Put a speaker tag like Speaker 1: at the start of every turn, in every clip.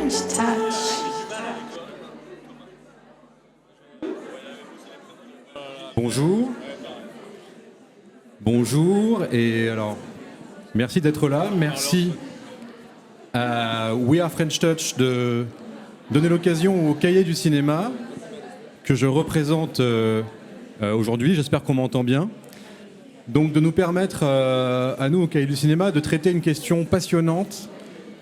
Speaker 1: French touch.
Speaker 2: Bonjour. Bonjour, et alors, merci d'être là. Merci à We Are French Touch de donner l'occasion au Cahier du cinéma que je représente aujourd'hui. J'espère qu'on m'entend bien. Donc de nous permettre à nous, au Cahier du cinéma, de traiter une question passionnante,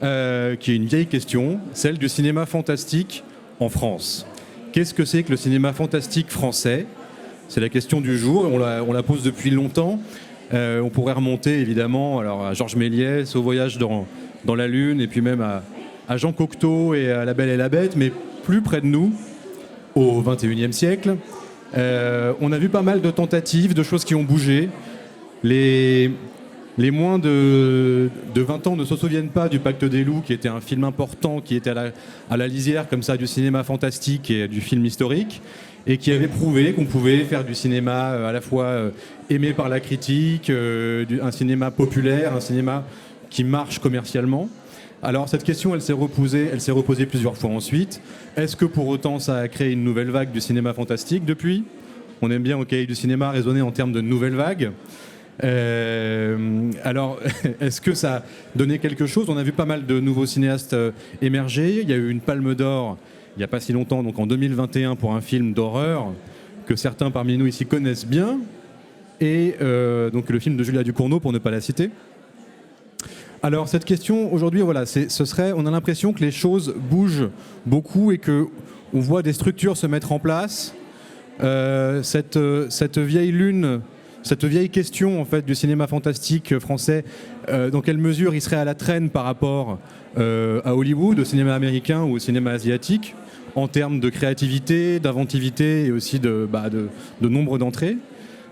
Speaker 2: qui est une vieille question, celle du cinéma fantastique en France. Qu'est-ce que c'est que le cinéma fantastique français ? C'est la question du jour, on la pose depuis longtemps. On pourrait remonter évidemment alors, à Georges Méliès, au voyage dans la Lune, et puis même à Jean Cocteau et à La Belle et la Bête, mais plus près de nous, au XXIe siècle. On a vu pas mal de tentatives, de choses qui ont bougé. Les moins de 20 ans ne se souviennent pas du Pacte des loups, qui était un film important, qui était à la lisière comme ça du cinéma fantastique et du film historique, et qui avait prouvé qu'on pouvait faire du cinéma à la fois aimé par la critique, un cinéma populaire, un cinéma qui marche commercialement. Alors cette question, elle s'est reposée plusieurs fois ensuite. Est-ce que pour autant ça a créé une nouvelle vague du cinéma fantastique depuis ? On aime bien au Cahier du cinéma raisonner en termes de nouvelle vague. Alors, est-ce que ça a donné quelque chose ? On a vu pas mal de nouveaux cinéastes émerger. Il y a eu une Palme d'Or il n'y a pas si longtemps, donc en 2021, pour un film d'horreur que certains parmi nous ici connaissent bien, et donc le film de Julia Ducournau, pour ne pas la citer. Alors cette question, aujourd'hui, voilà, on a l'impression que les choses bougent beaucoup et qu'on voit des structures se mettre en place. Cette vieille lune, cette vieille question en fait, du cinéma fantastique français, dans quelle mesure il serait à la traîne par rapport à Hollywood, au cinéma américain ou au cinéma asiatique, en termes de créativité, d'inventivité et aussi de nombre d'entrées.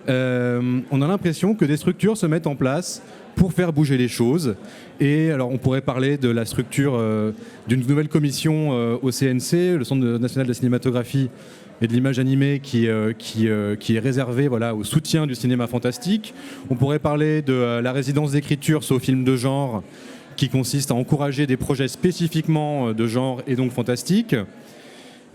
Speaker 2: On a l'impression que des structures se mettent en place pour faire bouger les choses. Et alors on pourrait parler de la structure d'une nouvelle commission au CNC, le Centre national de la cinématographie et de l'image animée, qui est réservé au soutien du cinéma fantastique. On pourrait parler de la résidence d'écriture sur film de genre, qui consiste à encourager des projets spécifiquement de genre et donc fantastique.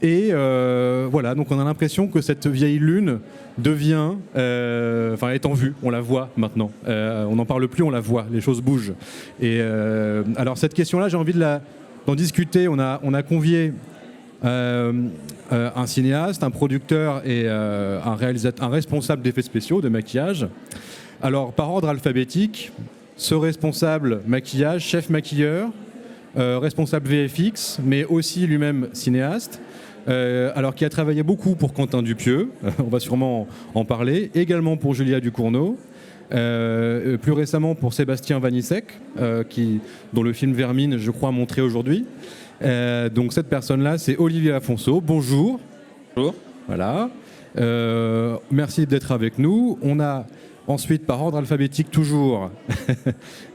Speaker 2: Et voilà, donc on a l'impression que cette vieille lune devient, est en vue, on la voit maintenant. On n'en parle plus, on la voit, les choses bougent. Et alors cette question-là, j'ai envie d'en discuter. On a convié un cinéaste, un producteur et un responsable d'effets spéciaux, de maquillage. Alors par ordre alphabétique, ce responsable maquillage, chef maquilleur, responsable VFX, mais aussi lui-même cinéaste, alors qui a travaillé beaucoup pour Quentin Dupieux, on va sûrement en parler, également pour Julia Ducournau, plus récemment pour Sébastien Vanissek, dont le film Vermine, je crois, montré aujourd'hui. Donc cette personne-là, c'est Olivier Afonso. Bonjour.
Speaker 3: Bonjour.
Speaker 2: Voilà. Merci d'être avec nous. On a ensuite, par ordre alphabétique toujours,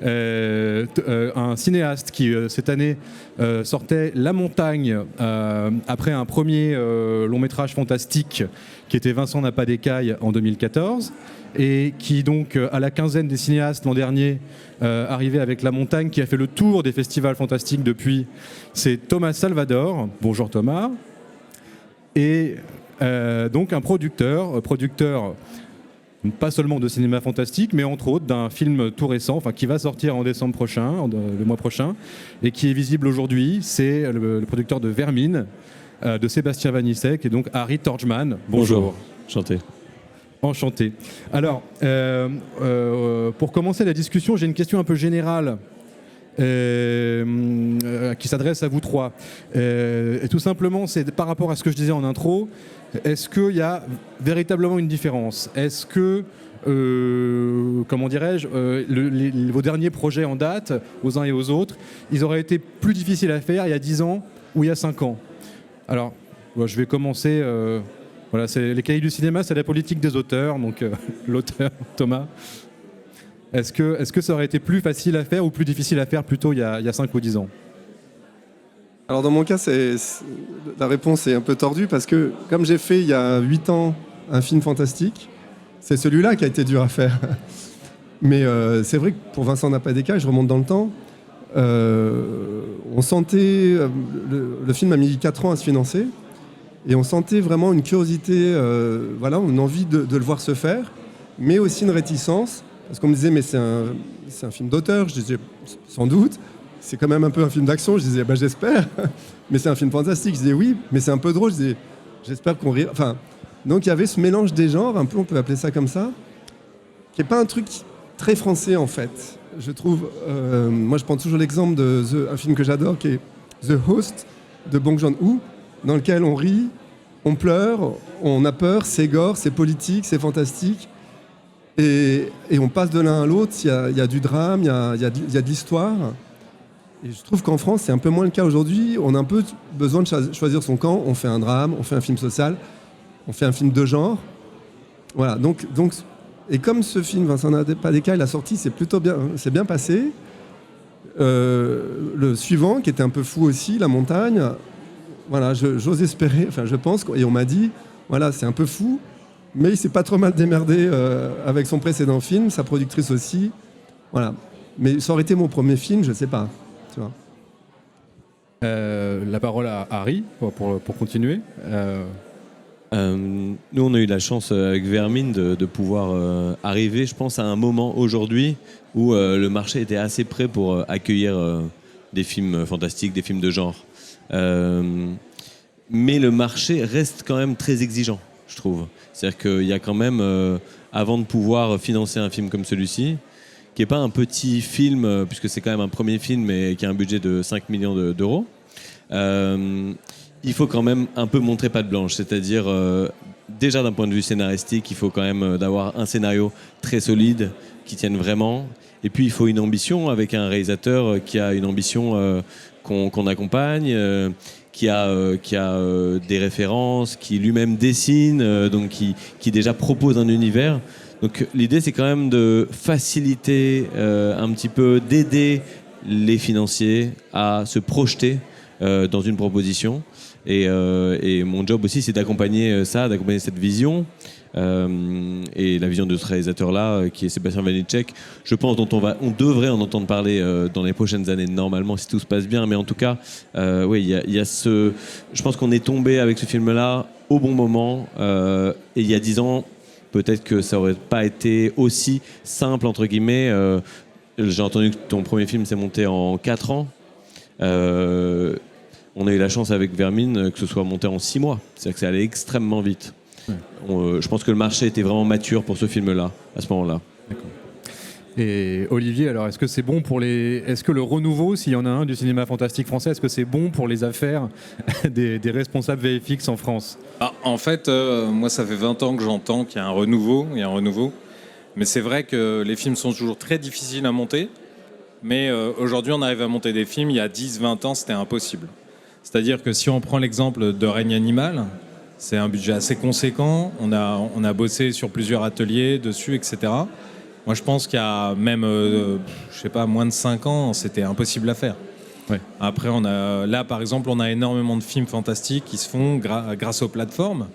Speaker 2: un cinéaste qui, cette année, sortait La Montagne après un premier long-métrage fantastique qui était Vincent n'a pas d'écailles en 2014, et qui, donc, à la quinzaine des cinéastes l'an dernier, arrivait avec La Montagne, qui a fait le tour des festivals fantastiques depuis. C'est Thomas Salvador. Bonjour Thomas. Et donc un producteur pas seulement de cinéma fantastique, mais entre autres d'un film tout récent, qui va sortir en décembre prochain, le mois prochain, et qui est visible aujourd'hui. C'est le producteur de Vermine, de Sébastien Vanissek, et donc Harry Torgman. Bonjour.
Speaker 3: Enchanté.
Speaker 2: Enchanté. Alors, pour commencer la discussion, j'ai une question un peu générale qui s'adresse à vous trois. Et tout simplement, c'est par rapport à ce que je disais en intro. Est-ce qu'il y a véritablement une différence ? Est-ce que, comment dirais-je, vos derniers projets en date, aux uns et aux autres, ils auraient été plus difficiles à faire il y a 10 ans ou il y a 5 ans ? Alors, je vais commencer. Voilà, les cahiers du cinéma, c'est la politique des auteurs. Donc, l'auteur, Thomas. Est-ce que ça aurait été plus facile à faire ou plus difficile à faire plutôt il y a 5 ou 10 ans ?
Speaker 4: Alors dans mon cas, la réponse est un peu tordue parce que comme j'ai fait il y a 8 ans un film fantastique, c'est celui-là qui a été dur à faire. Mais c'est vrai que pour Vincent n'a pas d'écailles, je remonte dans le temps, On sentait, le film a mis 4 ans à se financer, et on sentait vraiment une curiosité, une envie de le voir se faire, mais aussi une réticence, parce qu'on me disait mais c'est un film d'auteur, je disais sans doute, c'est quand même un peu un film d'action, je disais j'espère, mais c'est un film fantastique, je disais oui, mais c'est un peu drôle, je disais j'espère qu'on rira, donc il y avait ce mélange des genres, un peu on peut appeler ça comme ça, qui n'est pas un truc très français en fait. Je trouve, moi je prends toujours l'exemple un film que j'adore qui est The Host de Bong Joon-ho, dans lequel on rit, on pleure, on a peur, c'est gore, c'est politique, c'est fantastique, et on passe de l'un à l'autre, il y a du drame, il y a de l'histoire, et je trouve qu'en France c'est un peu moins le cas aujourd'hui, on a un peu besoin de choisir son camp, on fait un drame, on fait un film social, on fait un film de genre, voilà, donc et comme ce film, Vincent Napadeka, il a sorti, c'est bien passé. Le suivant, qui était un peu fou aussi, La Montagne, voilà, j'ose espérer, je pense, et on m'a dit, voilà, c'est un peu fou, mais il s'est pas trop mal démerdé avec son précédent film, sa productrice aussi, voilà. Mais ça aurait été mon premier film, je sais pas, tu vois.
Speaker 2: La parole à Harry, pour continuer.
Speaker 1: Nous, on a eu la chance avec Vermine de pouvoir arriver, je pense, à un moment aujourd'hui où le marché était assez prêt pour accueillir des films fantastiques, des films de genre. Mais le marché reste quand même très exigeant, je trouve. C'est-à-dire qu'il y a quand même, avant de pouvoir financer un film comme celui-ci, qui n'est pas un petit film, puisque c'est quand même un premier film, mais qui a un budget de 5 millions d'euros, il faut quand même un peu montrer patte blanche, c'est-à-dire déjà d'un point de vue scénaristique, il faut quand même d'avoir un scénario très solide qui tienne vraiment, et puis il faut une ambition avec un réalisateur qui a une ambition qu'on accompagne, qui a des références, qui lui-même dessine, donc qui déjà propose un univers. Donc l'idée c'est quand même de faciliter un petit peu, d'aider les financiers à se projeter dans une proposition. Et mon job aussi, c'est d'accompagner cette vision. Et la vision de ce réalisateur-là, qui est Sébastien Vanitschek, je pense, dont on devrait en entendre parler dans les prochaines années, normalement, si tout se passe bien. Mais en tout cas, oui, il y a je pense qu'on est tombé avec ce film-là au bon moment. Et il y a 10 ans, peut-être que ça n'aurait pas été aussi simple, entre guillemets. J'ai entendu que ton premier film s'est monté en 4 ans. On a eu la chance avec Vermine que ce soit monté en 6 mois. C'est-à-dire que ça allait extrêmement vite. Ouais. Je pense que le marché était vraiment mature pour ce film-là, à ce moment-là.
Speaker 2: D'accord. Et Olivier, alors est-ce que c'est bon est-ce que le renouveau, s'il y en a un du cinéma fantastique français, est-ce que c'est bon pour les affaires des responsables VFX en France ?
Speaker 3: En fait, moi ça fait 20 ans que j'entends qu'il y a un renouveau, mais c'est vrai que les films sont toujours très difficiles à monter, mais aujourd'hui on arrive à monter des films, il y a 10-20 ans c'était impossible. C'est-à-dire que si on prend l'exemple de Règne animal, c'est un budget assez conséquent, on a bossé sur plusieurs ateliers dessus, etc. Moi je pense qu'il y a même, moins de 5 ans, c'était impossible à faire.
Speaker 2: Ouais.
Speaker 3: Après, là par exemple, on a énormément de films fantastiques qui se font grâce aux plateformes,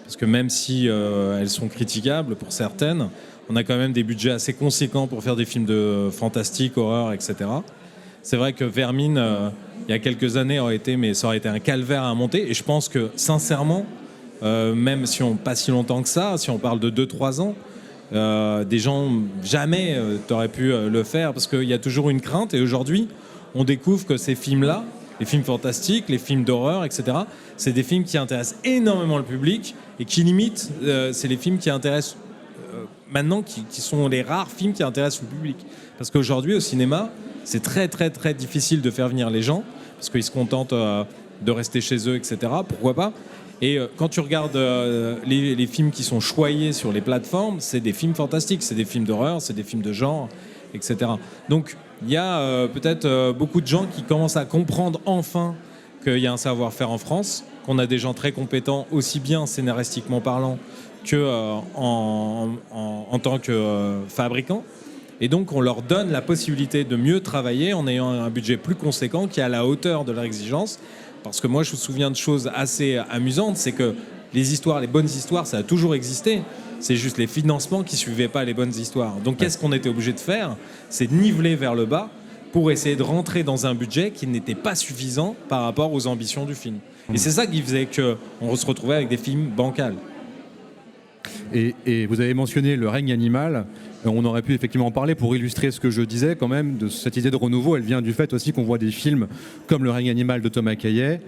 Speaker 3: parce que même si elles sont critiquables pour certaines, on a quand même des budgets assez conséquents pour faire des films de fantastique, horreur, etc. C'est vrai que Vermine, il y a quelques années, ça aurait été un calvaire à monter. Et je pense que, sincèrement, même si pas si longtemps que ça, si on parle de 2-3 ans, des gens, jamais t'auraient pu le faire, parce qu'il y a toujours une crainte. Et aujourd'hui, on découvre que ces films-là, les films fantastiques, les films d'horreur, etc., c'est des films qui intéressent énormément le public et qui limite, c'est les films qui intéressent maintenant, qui sont les rares films qui intéressent le public. Parce qu'aujourd'hui, au cinéma, c'est très très très difficile de faire venir les gens parce qu'ils se contentent de rester chez eux, etc. Pourquoi pas ? Et quand tu regardes les films qui sont choyés sur les plateformes, c'est des films fantastiques, c'est des films d'horreur, c'est des films de genre, etc. Donc il y a peut-être beaucoup de gens qui commencent à comprendre enfin qu'il y a un savoir-faire en France, qu'on a des gens très compétents, aussi bien scénaristiquement parlant que en tant que fabricants. Et donc, on leur donne la possibilité de mieux travailler en ayant un budget plus conséquent qui est à la hauteur de leur exigence. Parce que moi, je me souviens de choses assez amusantes, c'est que les bonnes histoires, ça a toujours existé. C'est juste les financements qui ne suivaient pas les bonnes histoires. Donc, qu'est-ce qu'on était obligé de faire ? C'est de niveler vers le bas pour essayer de rentrer dans un budget qui n'était pas suffisant par rapport aux ambitions du film. Et c'est ça qui faisait qu'on se retrouvait avec des films bancals.
Speaker 2: Et vous avez mentionné le règne animal. On aurait pu effectivement en parler pour illustrer ce que je disais quand même de cette idée de renouveau. Elle vient du fait aussi qu'on voit des films comme Le règne animal de Thomas Caillet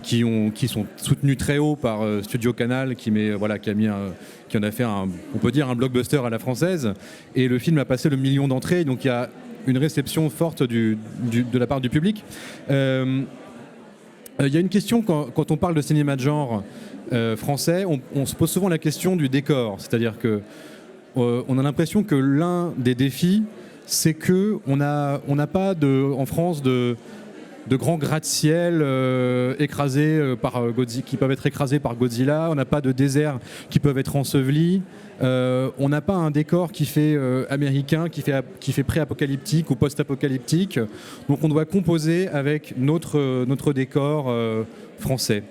Speaker 2: qui sont soutenus très haut par Studio Canal qui en a fait on peut dire un blockbuster à la française. Et le film a passé le million d'entrées, donc il y a une réception forte de la part du public. Il y a une question quand on parle de cinéma de genre français, on se pose souvent la question du décor, c'est-à-dire que on a l'impression que l'un des défis, c'est que on n'a pas en France de grands gratte-ciel écrasés qui peuvent être écrasés par Godzilla. On n'a pas de déserts qui peuvent être ensevelis. On n'a pas un décor qui fait américain, qui fait pré-apocalyptique ou post-apocalyptique. Donc on doit composer avec notre décor français.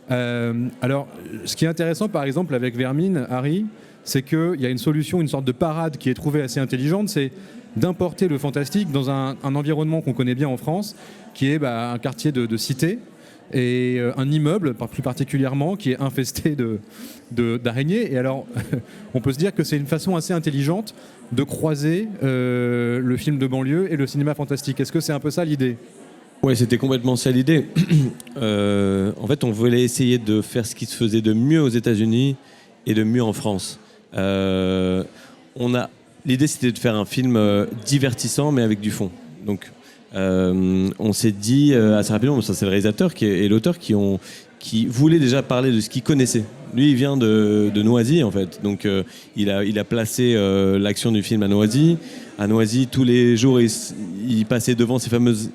Speaker 2: Alors, ce qui est intéressant, par exemple, avec Vermine, Harry, c'est qu'il y a une solution, une sorte de parade qui est trouvée assez intelligente, c'est d'importer le fantastique dans un environnement qu'on connaît bien en France, qui est un quartier de cité, et un immeuble, plus particulièrement, qui est infesté d'araignées. Et alors, on peut se dire que c'est une façon assez intelligente de croiser le film de banlieue et le cinéma fantastique. Est-ce que c'est un peu ça l'idée ?
Speaker 1: Ouais, c'était complètement ça l'idée. En fait, on voulait essayer de faire ce qui se faisait de mieux aux États-Unis et de mieux en France. L'idée, c'était de faire un film divertissant, mais avec du fond. Donc, on s'est dit assez rapidement, ça c'est le réalisateur et l'auteur qui voulaient déjà parler de ce qu'ils connaissaient. Lui, il vient de Noisy, en fait. Donc, il a placé l'action du film à Noisy. À Noisy, tous les jours, il passait devant ces fameuses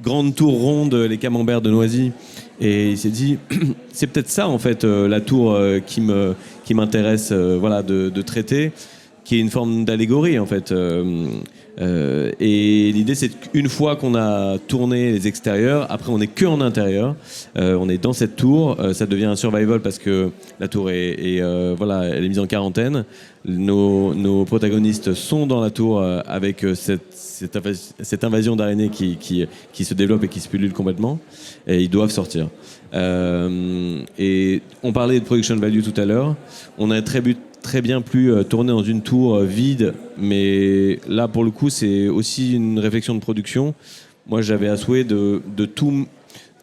Speaker 1: grandes tours rondes, les camemberts de Noisy. Et il s'est dit, c'est peut-être ça, en fait, la tour qui m'intéresse de traiter, qui est une forme d'allégorie, en fait. Et l'idée, c'est qu'une fois qu'on a tourné les extérieurs, après on n'est que en intérieur, on est dans cette tour, ça devient un survival parce que la tour elle est mise en quarantaine. Nos protagonistes sont dans la tour avec cette invasion d'araignées qui se développe et qui se pullule complètement, et ils doivent sortir. Et on parlait de production value tout à l'heure. On a très bien pu tourner dans une tour vide, mais là pour le coup c'est aussi une réflexion de production. Moi j'avais à souhait de tout,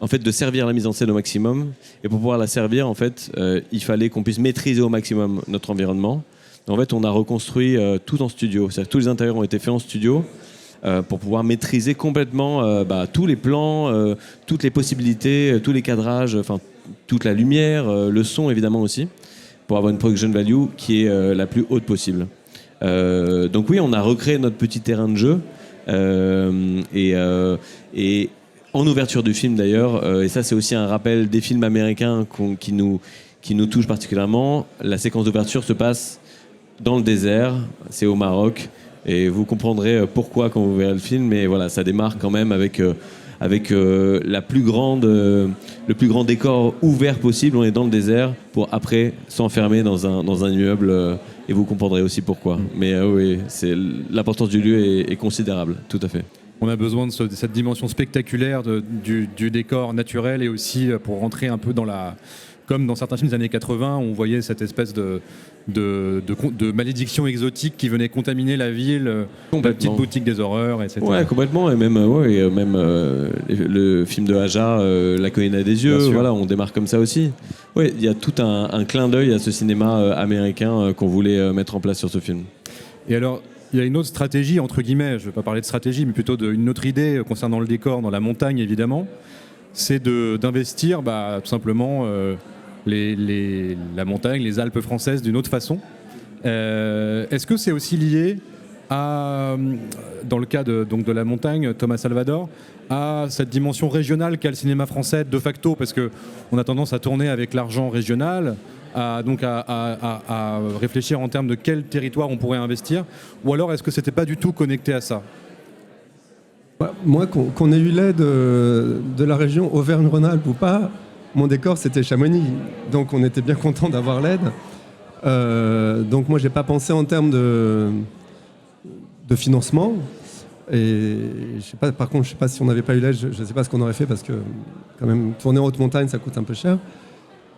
Speaker 1: en fait, de servir la mise en scène au maximum, et pour pouvoir la servir, en fait, il fallait qu'on puisse maîtriser au maximum notre environnement. En fait, on a reconstruit tout en studio, c'est-à-dire que tous les intérieurs ont été faits en studio pour pouvoir maîtriser complètement tous les plans, toutes les possibilités, tous les cadrages, toute la lumière, le son évidemment aussi, pour avoir une production value qui est la plus haute possible. Donc oui, on a recréé notre petit terrain de jeu, et en ouverture du film d'ailleurs, et ça c'est aussi un rappel des films américains qui nous touchent particulièrement. La séquence d'ouverture se passe dans le désert, c'est au Maroc, et vous comprendrez pourquoi quand vous verrez le film, mais voilà, ça démarre quand même avec le plus grand décor ouvert possible. On est dans le désert pour après s'enfermer dans un immeuble, et vous comprendrez aussi pourquoi. Mais oui, l'importance du lieu est considérable, tout à fait.
Speaker 2: On a besoin de cette dimension spectaculaire du décor naturel, et aussi pour rentrer un peu comme dans certains films des années 80, on voyait cette espèce de malédiction exotique qui venait contaminer la ville, la petite boutique des horreurs, etc. Ouais,
Speaker 1: complètement. Et même le film de Aja, La colline des yeux, voilà, on démarre comme ça aussi. Ouais, il y a tout un clin d'œil à ce cinéma américain qu'on voulait mettre en place sur ce film.
Speaker 2: Et alors, il y a une autre stratégie, entre guillemets, je ne vais pas parler de stratégie, mais plutôt une autre idée concernant le décor dans la montagne, évidemment, c'est d'investir tout simplement la montagne, les Alpes françaises d'une autre façon. Est-ce que c'est aussi lié à, dans le cas de la montagne, Thomas Salvador, à cette dimension régionale qu'a le cinéma français de facto, parce qu'on a tendance à tourner avec l'argent régional, à réfléchir en termes de quel territoire on pourrait investir, ou alors est-ce que c'était pas du tout connecté à ça ?
Speaker 4: Moi, qu'on ait eu l'aide de la région Auvergne-Rhône-Alpes ou pas, mon décor c'était Chamonix, donc on était bien content d'avoir l'aide. Donc moi j'ai pas pensé en termes de financement. Et je sais pas, par contre, je sais pas si on n'avait pas eu l'aide, je ne sais pas ce qu'on aurait fait parce que quand même tourner en haute montagne, ça coûte un peu cher.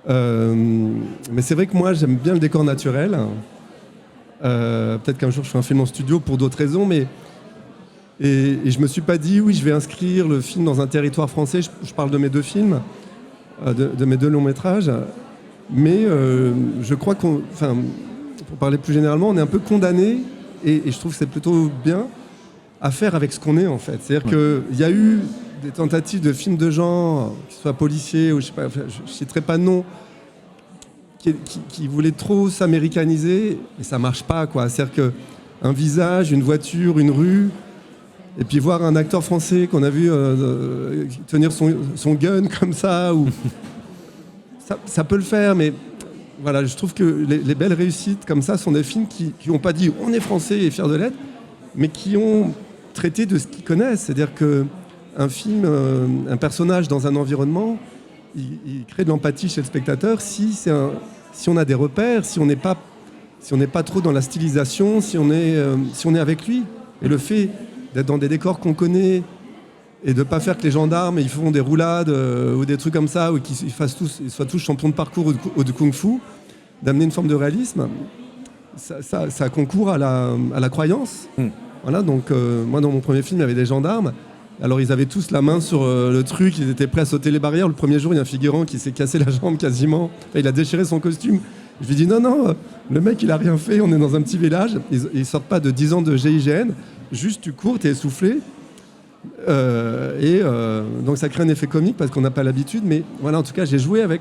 Speaker 4: Mais c'est vrai que moi, j'aime bien le décor naturel. Peut-être qu'un jour, je ferai un film en studio pour d'autres raisons, mais et je me suis pas dit oui, je vais inscrire le film dans un territoire français. Je parle de mes 2 films, de mes 2 longs métrages, mais je crois pour parler plus généralement, on est un peu condamné, et je trouve que c'est plutôt bien à faire avec ce qu'on est en fait. C'est-à-dire qu'il y a eu des tentatives de films de genre, qu'ils soient policiers ou je sais pas, je citerai pas de nom, qui voulaient trop s'américaniser, et ça marche pas quoi. C'est-à-dire qu'un visage, une voiture, une rue, et puis voir un acteur français qu'on a vu tenir son gun comme ça, ou ça peut le faire, mais voilà, je trouve que les belles réussites comme ça sont des films qui n'ont pas dit on est français et fiers de l'être, mais qui ont traité de ce qu'ils connaissent. C'est-à-dire qu'un film, un personnage dans un environnement, il crée de l'empathie chez le spectateur si on a des repères, si on n'est pas trop dans la stylisation, si on est avec lui. Et le fait d'être dans des décors qu'on connaît et de ne pas faire que les gendarmes ils font des roulades ou des trucs comme ça, ou qu'ils soient tous champions de parcours ou de kung-fu, d'amener une forme de réalisme, ça concourt à la croyance. Voilà, donc moi dans mon premier film il y avait des gendarmes, alors ils avaient tous la main sur le truc, ils étaient prêts à sauter les barrières. Le premier jour il y a un figurant qui s'est cassé la jambe quasiment, enfin, il a déchiré son costume. Je lui dis non, le mec il a rien fait, on est dans un petit village, ils sortent pas de 10 ans de GIGN, juste tu cours, t'es essoufflé, donc ça crée un effet comique parce qu'on n'a pas l'habitude, mais voilà, en tout cas j'ai joué avec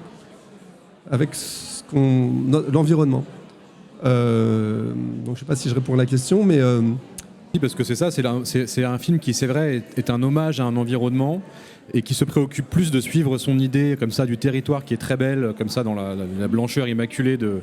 Speaker 4: l'environnement. Donc je sais pas si je réponds à la question, mais
Speaker 2: Oui, parce que c'est ça, c'est un film qui, c'est vrai, est un hommage à un environnement et qui se préoccupe plus de suivre son idée comme ça du territoire qui est très belle, comme ça dans la blancheur immaculée de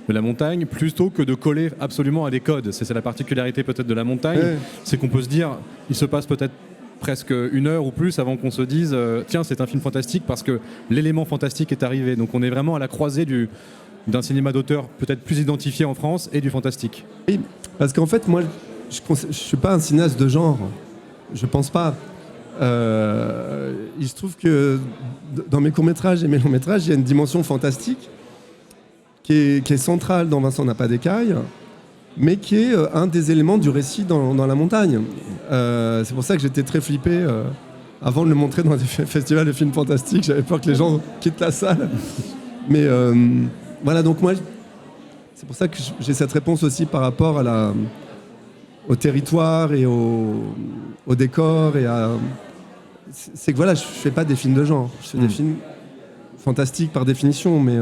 Speaker 2: la montagne, plutôt que de coller absolument à des codes. C'est la particularité peut-être de la montagne, c'est qu'on peut se dire, il se passe peut-être presque 1 heure ou plus avant qu'on se dise tiens, c'est un film fantastique parce que l'élément fantastique est arrivé. Donc on est vraiment à la croisée d'un cinéma d'auteur peut-être plus identifié en France et du fantastique.
Speaker 4: Oui, parce qu'en fait moi je suis pas un cinéaste de genre, je pense pas. Il se trouve que dans mes courts-métrages et mes longs-métrages, il y a une dimension fantastique qui est centrale dans Vincent n'a pas d'écaille, mais qui est un des éléments du récit dans la montagne. C'est pour ça que j'étais très flippé avant de le montrer dans des festivals de films fantastiques. J'avais peur que les gens quittent la salle. Mais voilà, donc moi, c'est pour ça que j'ai cette réponse aussi par rapport au territoire et au décor et c'est que voilà, je fais pas des films de genre, je fais des films fantastiques par définition, mais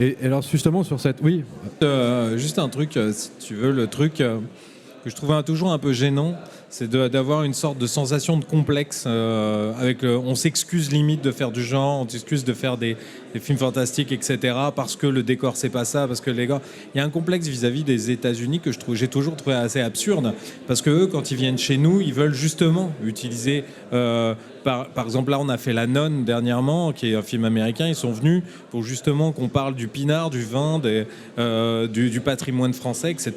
Speaker 2: Et alors justement sur cette... Oui.
Speaker 3: Juste un truc, si tu veux, le truc que je trouvais toujours un peu gênant, c'est d'avoir une sorte de sensation de complexe on s'excuse limite de faire du genre, on s'excuse de faire des films fantastiques, etc. parce que le décor c'est pas ça, parce que les gars, il y a un complexe vis-à-vis des États-Unis que j'ai toujours trouvé assez absurde, parce que eux, quand ils viennent chez nous, ils veulent justement utiliser par exemple, là, on a fait La Nonne dernièrement, qui est un film américain. Ils sont venus pour justement qu'on parle du pinard, du vin, du patrimoine français, etc.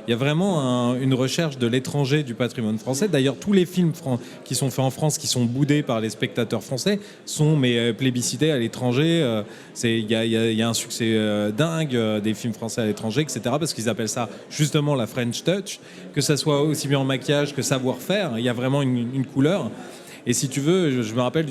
Speaker 3: Il y a vraiment une recherche de l'étranger, du patrimoine français. D'ailleurs, tous les films qui sont faits en France, qui sont boudés par les spectateurs français, sont plébiscités à l'étranger. Il y a un succès dingue des films français à l'étranger, etc. Parce qu'ils appellent ça justement la French Touch, que ça soit aussi bien en maquillage que savoir-faire. Il y a vraiment une couleur. Et si tu veux, je me rappelle,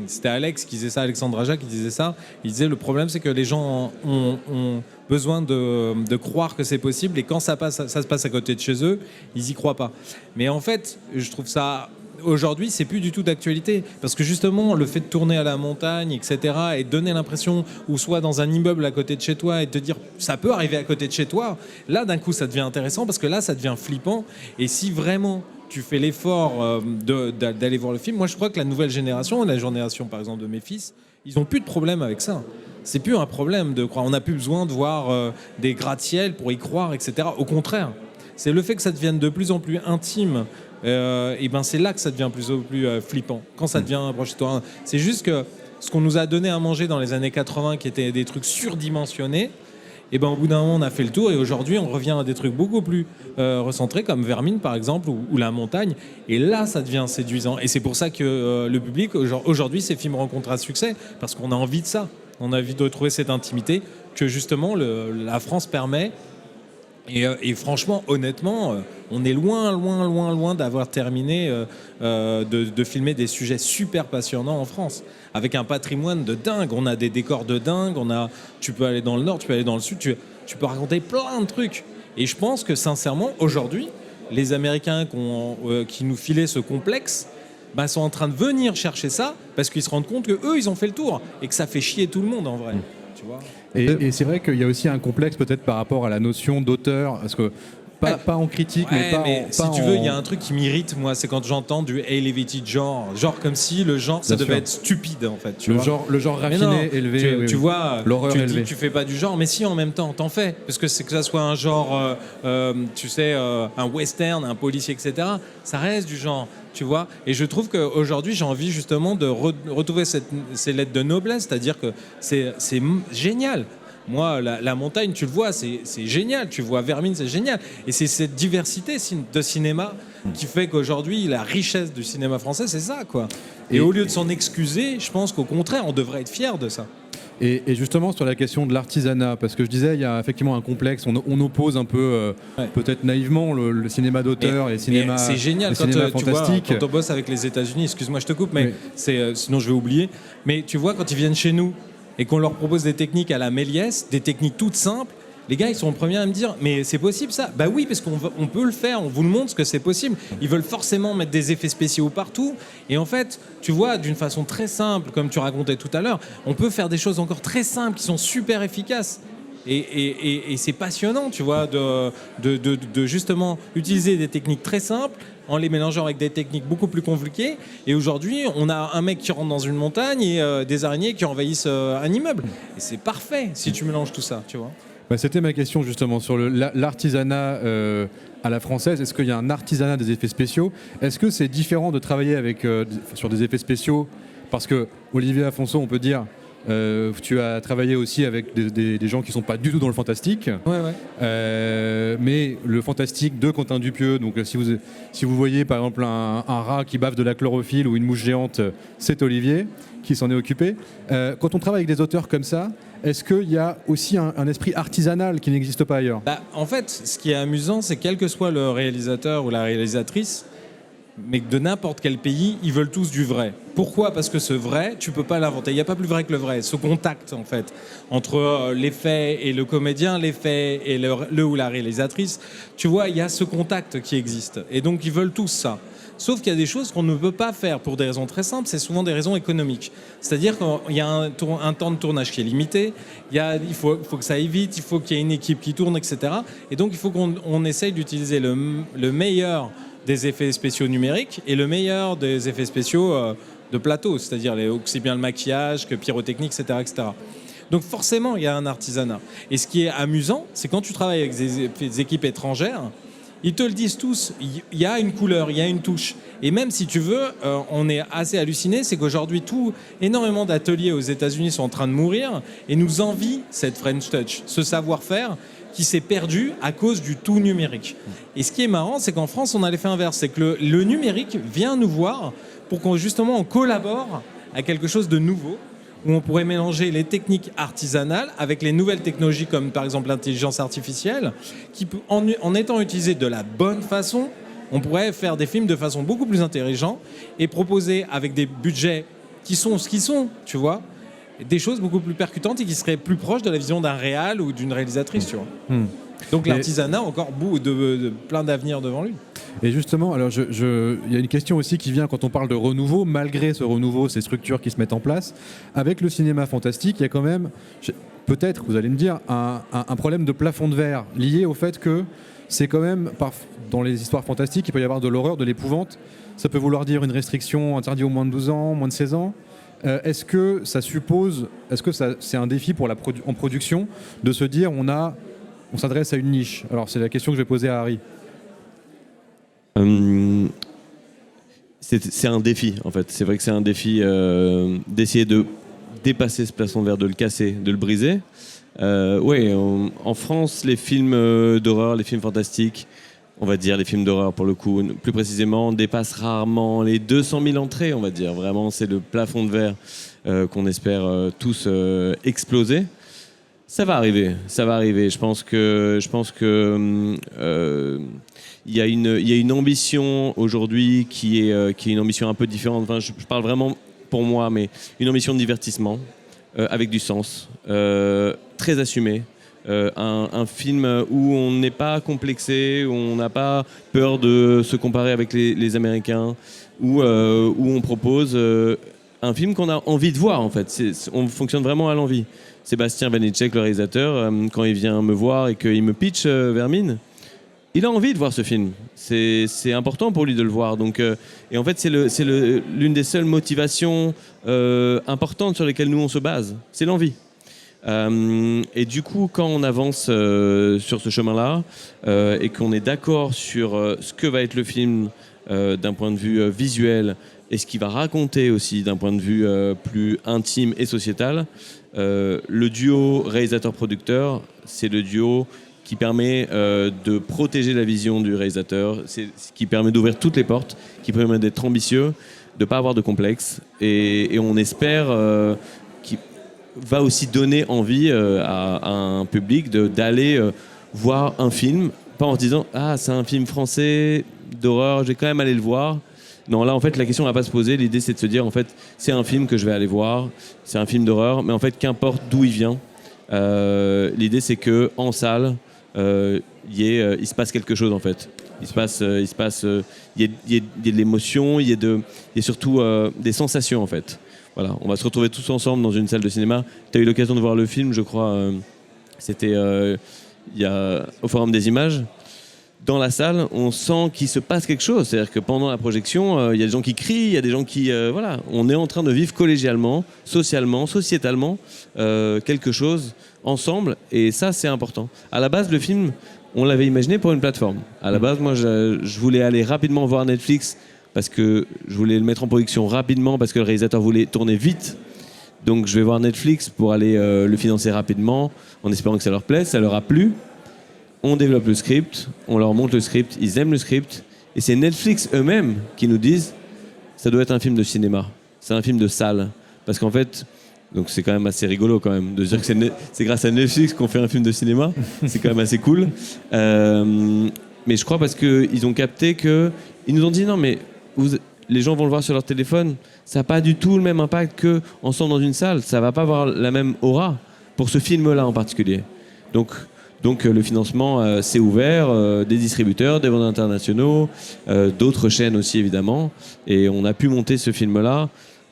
Speaker 3: c'était Alex qui disait ça, Alexandre Aja qui disait ça. Il disait le problème, c'est que les gens ont besoin de croire que c'est possible, et quand ça se passe à côté de chez eux, ils y croient pas. Mais en fait, je trouve ça... Aujourd'hui, c'est plus du tout d'actualité, parce que justement, le fait de tourner à la montagne, etc., et de donner l'impression, ou soit dans un immeuble à côté de chez toi, et de te dire ça peut arriver à côté de chez toi, là, d'un coup, ça devient intéressant, parce que là, ça devient flippant. Et si vraiment tu fais l'effort d'aller voir le film, moi, je crois que la nouvelle génération, la génération, par exemple, de mes fils, ils n'ont plus de problème avec ça. C'est plus un problème de croire. On n'a plus besoin de voir des gratte-ciel pour y croire, etc. Au contraire, c'est le fait que ça devienne de plus en plus intime. Et ben c'est là que ça devient de plus en plus flippant. Quand ça devient proche de toi, c'est juste que ce qu'on nous a donné à manger dans les années 80, qui étaient des trucs surdimensionnés, Et ben au bout d'un moment, on a fait le tour et aujourd'hui, on revient à des trucs beaucoup plus recentrés comme Vermine par exemple ou La Montagne. Et là, ça devient séduisant. Et c'est pour ça que le public aujourd'hui, ces films rencontrent un succès parce qu'on a envie de ça. On a envie de retrouver cette intimité que justement la France permet. Et franchement, honnêtement, on est loin d'avoir terminé de filmer des sujets super passionnants en France, avec un patrimoine de dingue. On a des décors de dingue. Tu peux aller dans le nord, tu peux aller dans le sud, tu peux raconter plein de trucs. Et je pense que sincèrement, aujourd'hui, les Américains qui nous filaient ce complexe sont en train de venir chercher ça parce qu'ils se rendent compte que eux, ils ont fait le tour et que ça fait chier tout le monde en vrai. Tu vois.
Speaker 2: Et c'est vrai qu'il y a aussi un complexe peut-être par rapport à la notion d'auteur, parce que pas en critique, mais
Speaker 3: si tu veux, il y a un truc qui m'irrite, moi, c'est quand j'entends du elevated genre comme si le genre, ça devait être stupide, en fait.
Speaker 2: Le genre raffiné, élevé.
Speaker 3: Tu vois,
Speaker 2: l'horreur
Speaker 3: tu
Speaker 2: élevée.
Speaker 3: dis tu fais pas du genre, mais si, en même temps, t'en fais. Parce que c'est que ça soit un genre, un western, un policier, etc., ça reste du genre, tu vois. Et je trouve qu'aujourd'hui, j'ai envie justement de retrouver ces lettres de noblesse, c'est-à-dire que c'est génial. Moi, la montagne, tu le vois, c'est génial. Tu vois Vermine, c'est génial. Et c'est cette diversité de cinéma qui fait qu'aujourd'hui, la richesse du cinéma français, c'est ça, quoi. Et au lieu de s'en excuser, je pense qu'au contraire, on devrait être fiers de ça.
Speaker 2: Et justement, sur la question de l'artisanat, parce que je disais, il y a effectivement un complexe. On oppose un peu, peut-être naïvement, le cinéma d'auteur et le cinéma
Speaker 3: c'est génial quand tu vois, quand on bosse avec les États-Unis. Excuse-moi, je te coupe, mais sinon je vais oublier. Mais tu vois, quand ils viennent chez nous et qu'on leur propose des techniques à la Méliès, des techniques toutes simples, les gars, ils sont les premiers à me dire « Mais c'est possible ça ?» Bah oui, parce qu'on peut le faire, on vous le montre que c'est possible. Ils veulent forcément mettre des effets spéciaux partout. Et en fait, tu vois, d'une façon très simple, comme tu racontais tout à l'heure, on peut faire des choses encore très simples qui sont super efficaces. Et c'est passionnant, tu vois, de justement utiliser des techniques très simples en les mélangeant avec des techniques beaucoup plus compliquées. Et aujourd'hui, on a un mec qui rentre dans une montagne et des araignées qui envahissent un immeuble. Et c'est parfait si tu mélanges tout ça, tu vois.
Speaker 2: C'était ma question justement sur l'artisanat à la française. Est-ce qu'il y a un artisanat des effets spéciaux ? Est-ce que c'est différent de travailler sur des effets spéciaux ? Parce que Olivier Afonso, on peut dire, tu as travaillé aussi avec des gens qui ne sont pas du tout dans le fantastique. Mais le fantastique de Quentin Dupieux, donc si vous voyez par exemple un rat qui bave de la chlorophylle ou une mouche géante, c'est Olivier qui s'en est occupé. Quand on travaille avec des auteurs comme ça, est-ce qu'il y a aussi un esprit artisanal qui n'existe pas ailleurs ?
Speaker 3: En fait, ce qui est amusant, c'est quel que soit le réalisateur ou la réalisatrice, mais de n'importe quel pays, ils veulent tous du vrai. Pourquoi ? Parce que ce vrai, tu peux pas l'inventer. Il n'y a pas plus vrai que le vrai. Ce contact, en fait, entre l'effet et le comédien, l'effet et le ou la réalisatrice, tu vois, il y a ce contact qui existe. Et donc, ils veulent tous ça. Sauf qu'il y a des choses qu'on ne peut pas faire pour des raisons très simples, c'est souvent des raisons économiques. C'est-à-dire qu'il y a un temps de tournage qui est limité, il faut que ça aille vite, il faut qu'il y ait une équipe qui tourne, etc. Et donc il faut qu'on essaye d'utiliser le meilleur des effets spéciaux numériques et le meilleur des effets spéciaux de plateau, c'est-à-dire aussi bien le maquillage que pyrotechnique, etc., etc. Donc forcément, il y a un artisanat. Et ce qui est amusant, c'est quand tu travailles avec des équipes étrangères, ils te le disent tous, il y a une couleur, il y a une touche. Et même si tu veux, on est assez halluciné, c'est qu'aujourd'hui, énormément d'ateliers aux États-Unis sont en train de mourir et nous envient cette French Touch, ce savoir-faire qui s'est perdu à cause du tout numérique. Et ce qui est marrant, c'est qu'en France, on a l'effet inverse, c'est que le numérique vient nous voir pour qu'on collabore à quelque chose de nouveau, où on pourrait mélanger les techniques artisanales avec les nouvelles technologies comme par exemple l'intelligence artificielle, qui en étant utilisées de la bonne façon, on pourrait faire des films de façon beaucoup plus intelligente et proposer avec des budgets qui sont ce qu'ils sont, tu vois, des choses beaucoup plus percutantes et qui seraient plus proches de la vision d'un réal ou d'une réalisatrice, tu vois. Donc l'artisanat a encore plein d'avenir devant lui.
Speaker 2: Et justement, alors il y a une question aussi qui vient quand on parle de renouveau, malgré ce renouveau, ces structures qui se mettent en place. Avec le cinéma fantastique, il y a quand même, peut-être, vous allez me dire, un problème de plafond de verre lié au fait que c'est quand même, dans les histoires fantastiques, il peut y avoir de l'horreur, de l'épouvante. Ça peut vouloir dire une restriction interdite aux moins de 12 ans, moins de 16 ans. Est-ce que c'est un défi en production de se dire on s'adresse à une niche ? Alors c'est la question que je vais poser à Harry.
Speaker 1: C'est un défi en fait. C'est vrai que c'est un défi d'essayer dépasser ce plafond de verre, de le casser, de le briser. Oui, en France, les films d'horreur, les films fantastiques, on va dire les films d'horreur pour le coup, plus précisément, dépassent rarement les 200 000 entrées, on va dire. Vraiment, c'est le plafond de verre qu'on espère tous exploser. Ça va arriver. Je pense que il y a une ambition aujourd'hui qui est une ambition un peu différente. Enfin, je parle vraiment pour moi, mais une ambition de divertissement avec du sens, très assumé. Un film où on n'est pas complexé, où on n'a pas peur de se comparer avec les Américains, où on propose un film qu'on a envie de voir en fait. On fonctionne vraiment à l'envie. Sébastien Vanitschek, le réalisateur, quand il vient me voir et qu'il me pitch Vermine, il a envie de voir ce film. C'est important pour lui de le voir. Donc, et en fait, c'est l'une des seules motivations importantes sur lesquelles nous on se base. C'est l'envie. Et du coup, quand on avance sur ce chemin-là et qu'on est d'accord sur ce que va être le film d'un point de vue visuel et ce qu'il va raconter aussi d'un point de vue plus intime et sociétal, le duo réalisateur-producteur, c'est le duo qui permet de protéger la vision du réalisateur, c'est ce qui permet d'ouvrir toutes les portes, qui permet d'être ambitieux, de ne pas avoir de complexe. Et on espère qu'il va aussi donner envie à un public d'aller voir un film, pas en se disant « Ah, c'est un film français d'horreur, je vais quand même aller le voir ». Non, là, en fait, la question ne va pas se poser. L'idée, c'est de se dire, en fait, c'est un film que je vais aller voir, c'est un film d'horreur, mais en fait, qu'importe d'où il vient, l'idée, c'est qu'en salle, il se passe quelque chose, en fait. Il y a de l'émotion, il y a surtout des sensations, en fait. Voilà, on va se retrouver tous ensemble dans une salle de cinéma. Tu as eu l'occasion de voir le film, je crois, c'était au Forum des Images. Dans la salle, on sent qu'il se passe quelque chose. C'est-à-dire que pendant la projection, il y a des gens qui crient, il y a des gens qui... voilà, on est en train de vivre collégialement, socialement, sociétalement, quelque chose ensemble. Et ça, c'est important. À la base, le film, on l'avait imaginé pour une plateforme. À la base, moi, je voulais aller rapidement voir Netflix parce que je voulais le mettre en production rapidement parce que le réalisateur voulait tourner vite. Donc, je vais voir Netflix pour aller le financer rapidement en espérant que ça leur plaise. Ça leur a plu. On développe le script, on leur montre le script, ils aiment le script, et c'est Netflix eux-mêmes qui nous disent ça doit être un film de cinéma, c'est un film de salle. Parce qu'en fait, donc c'est quand même assez rigolo quand même de se dire que c'est grâce à Netflix qu'on fait un film de cinéma, c'est quand même assez cool. Mais je crois parce qu'ils ont capté que, ils nous ont dit non mais les gens vont le voir sur leur téléphone, ça n'a pas du tout le même impact qu'ensemble dans une salle, ça ne va pas avoir la même aura pour ce film-là en particulier. Donc le financement s'est ouvert, des distributeurs, des vendeurs internationaux, d'autres chaînes aussi évidemment. Et on a pu monter ce film-là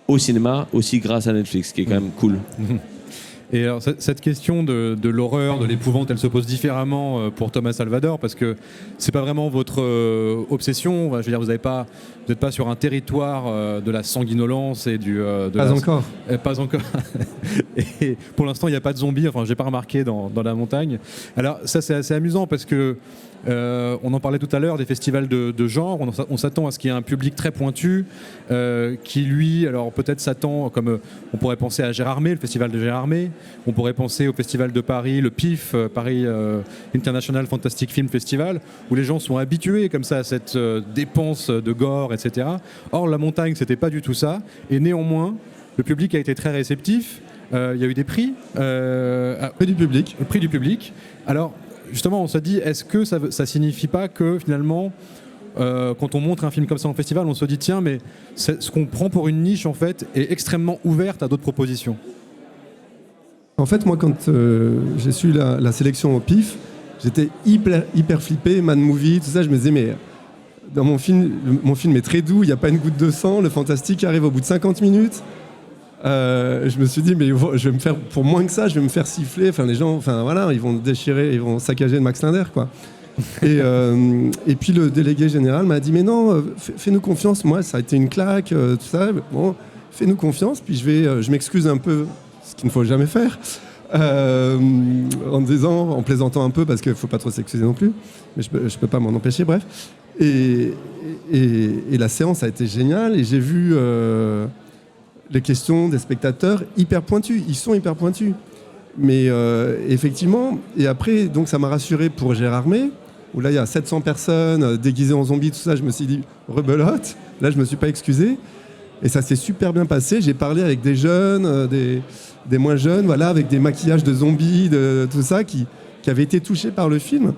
Speaker 1: au cinéma aussi grâce à Netflix, ce qui est quand même cool.
Speaker 2: Et alors, cette question de l'horreur, de l'épouvante, elle se pose différemment pour Thomas Salvador, parce que c'est pas vraiment votre obsession. Je veux dire, vous n'êtes pas sur un territoire de la sanguinolence et
Speaker 4: Encore.
Speaker 2: Pas encore. Et pour l'instant, il n'y a pas de zombies. Enfin, j'ai pas remarqué dans la montagne. Alors ça, c'est assez amusant parce que on en parlait tout à l'heure des festivals de genre. On s'attend à ce qu'il y ait un public très pointu qui, lui, alors peut-être s'attend, comme on pourrait penser à Gérardmer, le festival de Gérardmer. On pourrait penser au festival de Paris, le PIF, Paris International Fantastic Film Festival, où les gens sont habitués comme ça à cette dépense de gore, etc. Or, la montagne, c'était pas du tout ça. Et néanmoins, le public a été très réceptif. Il y a eu des prix.
Speaker 4: Prix du public.
Speaker 2: Le prix du public. Alors, justement, on se dit, est-ce que ça signifie pas que finalement, quand on montre un film comme ça en festival, on se dit, tiens, mais ce qu'on prend pour une niche, en fait, est extrêmement ouverte à d'autres propositions?
Speaker 4: En fait, moi, quand j'ai su la sélection au PIF, j'étais hyper flippé, Mad Movie, tout ça. Je me disais, mais dans mon film est très doux, il n'y a pas une goutte de sang, le fantastique arrive au bout de 50 minutes. Je me suis dit, mais je vais me faire, pour moins que ça, je vais me faire siffler. Enfin, les gens, voilà, ils vont déchirer, ils vont saccager le Max Linder, quoi. Et puis le délégué général m'a dit, mais non, fais-nous confiance. Moi, ça a été une claque, tout ça. Bon, fais-nous confiance. Puis je m'excuse un peu, ce qu'il ne faut jamais faire, en plaisantant un peu, parce qu'il ne faut pas trop s'excuser non plus. Mais je peux pas m'en empêcher, bref. Et la séance a été géniale. Et j'ai vu les questions des spectateurs hyper pointues. Ils sont hyper pointus. Mais effectivement, et après, donc ça m'a rassuré pour Gérard May, où là il y a 700 personnes déguisées en zombies, tout ça, je me suis dit, rebelote, là je me suis pas excusé. Et ça s'est super bien passé. J'ai parlé avec des jeunes, des moins jeunes, voilà, avec des maquillages de zombies, de tout ça, qui avaient été touchés par le film.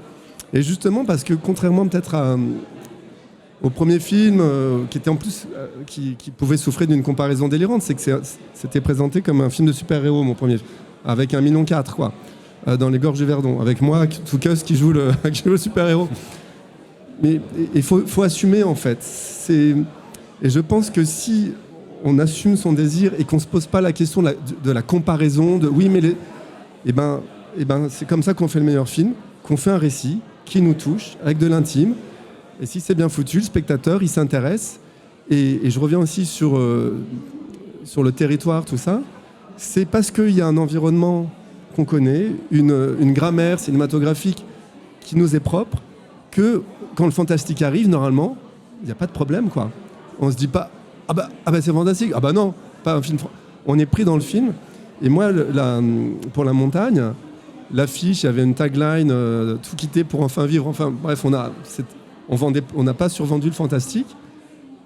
Speaker 4: Et justement parce que contrairement peut-être au premier film, qui était en plus qui pouvait souffrir d'une comparaison délirante, c'est que c'était présenté comme un film de super-héros, mon premier, avec 1,4 million, quoi, dans Les Gorges du Verdon, avec moi, Toukas, qui joue le super-héros. Mais il faut assumer, en fait. Et je pense que si on assume son désir et qu'on ne se pose pas la question de la comparaison, de oui, mais eh ben, c'est comme ça qu'on fait le meilleur film, qu'on fait un récit qui nous touche, avec de l'intime. Et si c'est bien foutu, le spectateur, il s'intéresse. Et je reviens aussi sur le territoire, tout ça. C'est parce qu'il y a un environnement qu'on connaît, une grammaire cinématographique qui nous est propre, que quand le fantastique arrive, normalement, il n'y a pas de problème, quoi. On se dit pas ah bah c'est fantastique, ah bah non, pas un film. On est pris dans le film. Et moi, pour La Montagne, l'affiche, il y avait une tagline tout quitter pour enfin vivre. Enfin bref, on n'a pas survendu le fantastique.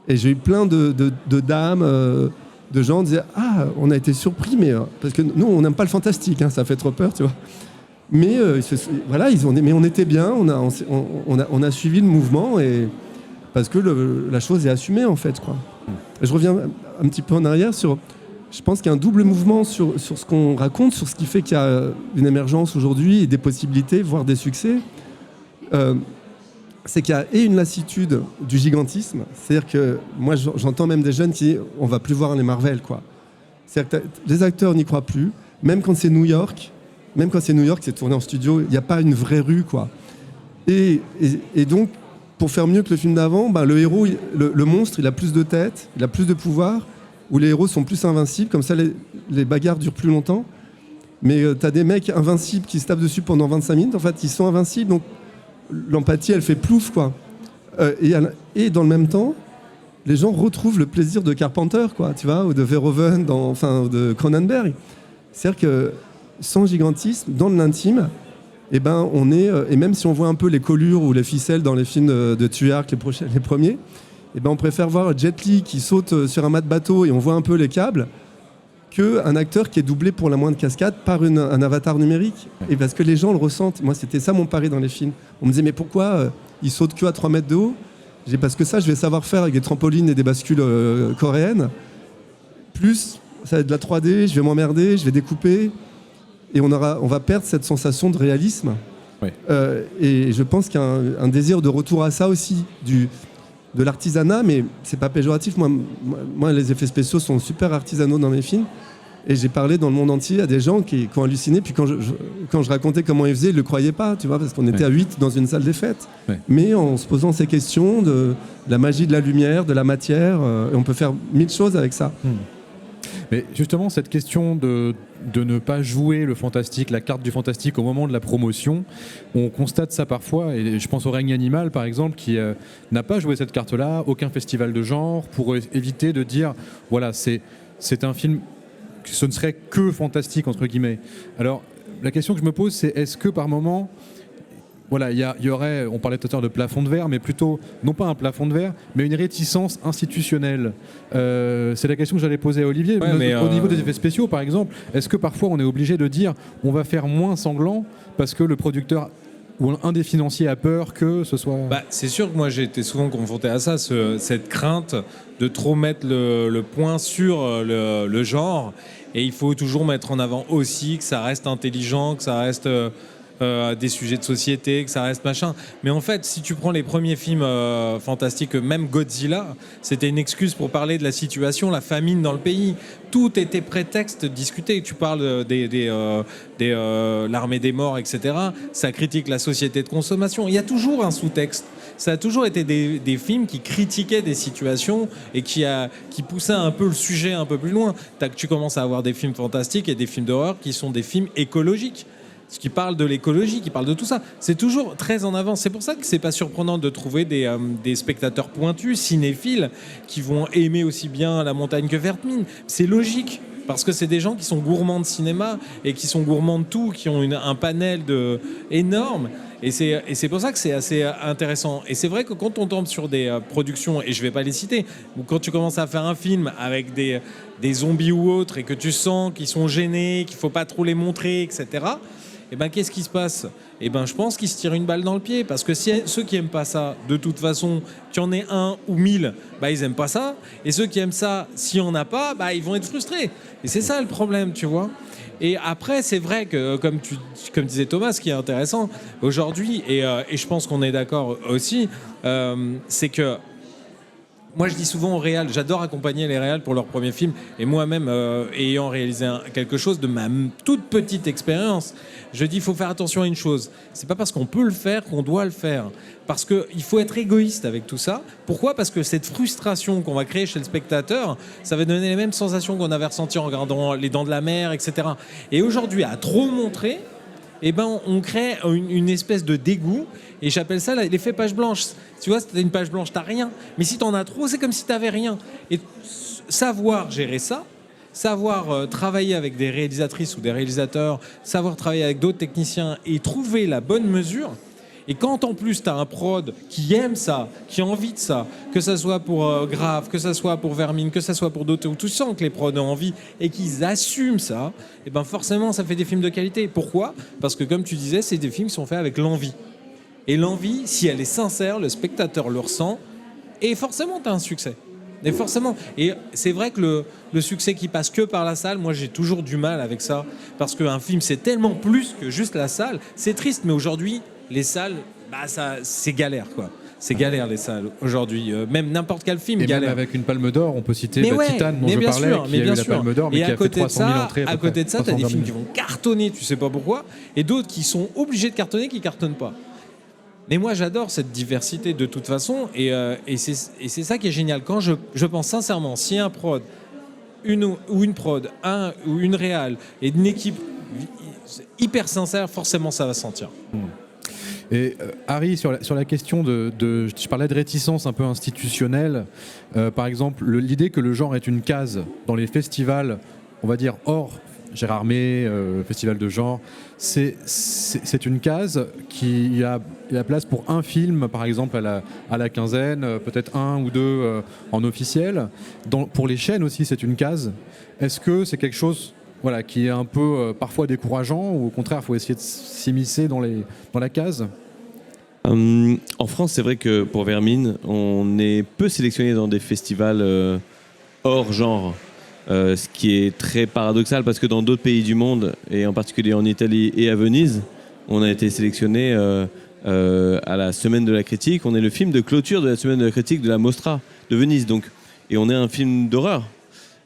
Speaker 4: Et j'ai eu plein de dames, de gens qui disaient ah, on a été surpris, mais parce que nous on n'aime pas le fantastique, hein, ça fait trop peur, tu vois. Mais voilà, mais on était bien, on a suivi le mouvement et parce que la chose est assumée, en fait, quoi. Et je reviens un petit peu en arrière sur... Je pense qu'il y a un double mouvement sur ce qu'on raconte, sur ce qui fait qu'il y a une émergence aujourd'hui et des possibilités, voire des succès. C'est qu'il y a une lassitude du gigantisme. C'est-à-dire que moi, j'entends même des jeunes qui disent on va plus voir les Marvel, quoi. C'est-à-dire que les acteurs n'y croient plus. Même quand c'est New York, c'est tourné en studio, il n'y a pas une vraie rue, quoi. Et donc, pour faire mieux que le film d'avant, le héros, le monstre, il a plus de tête, il a plus de pouvoir, où les héros sont plus invincibles, comme ça les bagarres durent plus longtemps. Mais t'as des mecs invincibles qui se tapent dessus pendant 25 minutes, en fait, ils sont invincibles, donc l'empathie, elle fait plouf, quoi. Et dans le même temps, les gens retrouvent le plaisir de Carpenter, quoi, tu vois, ou de Verhoeven, de Cronenberg. C'est-à-dire que sans gigantisme, dans l'intime, et même si on voit un peu les collures ou les ficelles dans les films de Tuyark, les premiers, on préfère voir Jet Li qui saute sur un mât de bateau et on voit un peu les câbles qu'un acteur qui est doublé pour la moindre cascade par un avatar numérique. Et parce que les gens le ressentent. Moi, c'était ça mon pari dans les films. On me disait, mais pourquoi il saute que à 3 mètres de haut ? J'ai dit, parce que ça, je vais savoir faire avec des trampolines et des bascules coréennes. Plus, ça va être de la 3D, je vais m'emmerder, je vais découper. Et on va perdre cette sensation de réalisme.
Speaker 2: Ouais.
Speaker 4: Et je pense qu'il y a un désir de retour à ça aussi, de l'artisanat, mais c'est pas péjoratif. Moi, les effets spéciaux sont super artisanaux dans mes films. Et j'ai parlé dans le monde entier à des gens qui ont halluciné. Puis quand je racontais comment ils faisaient, ils ne le croyaient pas, tu vois, parce qu'on était à 8 dans une salle des fêtes. Ouais. Mais en se posant ces questions de la magie de la lumière, de la matière, et on peut faire 1000 choses avec ça.
Speaker 2: Mais justement, cette question de ne pas jouer le fantastique, la carte du fantastique au moment de la promotion, on constate ça parfois, et je pense au Règne Animal par exemple, qui n'a pas joué cette carte-là, aucun festival de genre, pour éviter de dire, voilà, c'est un film, ce ne serait que fantastique, entre guillemets. Alors, la question que je me pose, c'est est-ce que par moment... Voilà, il y aurait, on parlait tout à l'heure de plafond de verre, mais plutôt, non pas un plafond de verre, mais une réticence institutionnelle. C'est la question que j'allais poser à Olivier. Ouais, au niveau des effets spéciaux, par exemple, est-ce que parfois on est obligé de dire on va faire moins sanglant parce que le producteur ou un des financiers a peur que ce soit...
Speaker 3: C'est sûr que moi j'ai été souvent confronté à ça, cette crainte de trop mettre le point sur le genre, et il faut toujours mettre en avant aussi que ça reste intelligent, que ça reste... des sujets de société, que ça reste machin. Mais en fait, si tu prends les premiers films fantastiques, même Godzilla, c'était une excuse pour parler de la situation, la famine dans le pays. Tout était prétexte discuté. Tu parles l'armée des morts, etc. Ça critique la société de consommation. Il y a toujours un sous-texte. Ça a toujours été des films qui critiquaient des situations et qui poussaient un peu le sujet un peu plus loin. Tu commences à avoir des films fantastiques et des films d'horreur qui sont des films écologiques. Parce qu'il parle de l'écologie, qui parle de tout ça. C'est toujours très en avance. C'est pour ça que c'est pas surprenant de trouver des spectateurs pointus, cinéphiles, qui vont aimer aussi bien La Montagne que Vermine. C'est logique. Parce que c'est des gens qui sont gourmands de cinéma et qui sont gourmands de tout, qui ont un panel énorme. Et c'est pour ça que c'est assez intéressant. Et c'est vrai que quand on tombe sur des productions, et je ne vais pas les citer, ou quand tu commences à faire un film avec des zombies ou autres, et que tu sens qu'ils sont gênés, qu'il ne faut pas trop les montrer, etc., et ben, qu'est-ce qui se passe ? Et ben, je pense qu'ils se tirent une balle dans le pied. Parce que ceux qui n'aiment pas ça, de toute façon, qu'il y en ait 1 ou 1000, bah, ils n'aiment pas ça. Et ceux qui aiment ça, s'il n'y en a pas, bah, ils vont être frustrés. Et c'est ça le problème, tu vois. Et après, c'est vrai que, comme disait Thomas, ce qui est intéressant aujourd'hui, et je pense qu'on est d'accord aussi, c'est que moi, je dis souvent aux réals, j'adore accompagner les réals pour leur premier film. Et moi-même, ayant réalisé quelque chose de ma toute petite expérience, je dis il faut faire attention à une chose. C'est pas parce qu'on peut le faire qu'on doit le faire. Parce qu'il faut être égoïste avec tout ça. Pourquoi ? Parce que cette frustration qu'on va créer chez le spectateur, ça va donner les mêmes sensations qu'on avait ressenties en regardant Les Dents de la Mer, etc. Et aujourd'hui, à trop montrer, eh ben, on crée une espèce de dégoût. Et j'appelle ça l'effet page blanche. Tu vois, si tu as une page blanche, tu n'as rien. Mais si tu en as trop, c'est comme si tu n'avais rien. Et savoir gérer ça, savoir travailler avec des réalisatrices ou des réalisateurs, savoir travailler avec d'autres techniciens et trouver la bonne mesure. Et quand en plus tu as un prod qui aime ça, qui a envie de ça, que ça soit pour Grave, que ça soit pour Vermine, que ça soit pour d'autres, où tu sens que les prods ont envie et qu'ils assument ça, et ben forcément ça fait des films de qualité. Pourquoi ? Parce que comme tu disais, c'est des films qui sont faits avec l'envie. Et l'envie, si elle est sincère, le spectateur le ressent, et forcément tu as un succès. Et forcément. Et c'est vrai que le succès qui passe que par la salle, moi j'ai toujours du mal avec ça, parce qu'un film c'est tellement plus que juste la salle. C'est triste, mais aujourd'hui, les salles, bah ça, c'est galère, quoi. C'est galère, les salles, aujourd'hui. Même n'importe quel film,
Speaker 2: et
Speaker 3: galère.
Speaker 2: Même avec une palme d'or, on peut citer Titan, dont je
Speaker 3: bien
Speaker 2: parlais,
Speaker 3: sûr,
Speaker 2: qui a eu la palme d'or, mais qui a fait 300 000 entrées.
Speaker 3: À côté de ça, tu as des films qui vont cartonner, tu sais pas pourquoi, et d'autres qui sont obligés de cartonner, qui cartonnent pas. Mais moi, j'adore cette diversité de toute façon, et c'est ça qui est génial. Quand je pense sincèrement, si un prod, une prod, ou une réal, et une équipe hyper sincère, forcément, ça va se sentir.
Speaker 2: Et Harry, sur la question je parlais de réticence un peu institutionnelle, par exemple, l'idée que le genre est une case dans les festivals, on va dire hors Gérardmer, festival de genre, c'est une case qui a la place pour un film, par exemple, à la quinzaine, peut-être 1 ou 2 en officiel. Pour les chaînes aussi, c'est une case. Est-ce que c'est quelque chose qui est un peu parfois décourageant, ou au contraire, il faut essayer de s'immiscer dans la case ?
Speaker 1: En France, c'est vrai que pour Vermine, on est peu sélectionné dans des festivals hors genre. Ce qui est très paradoxal, parce que dans d'autres pays du monde, et en particulier en Italie et à Venise, on a été sélectionné à la Semaine de la Critique. On est le film de clôture de la Semaine de la Critique de la Mostra de Venise, donc, et on est un film d'horreur.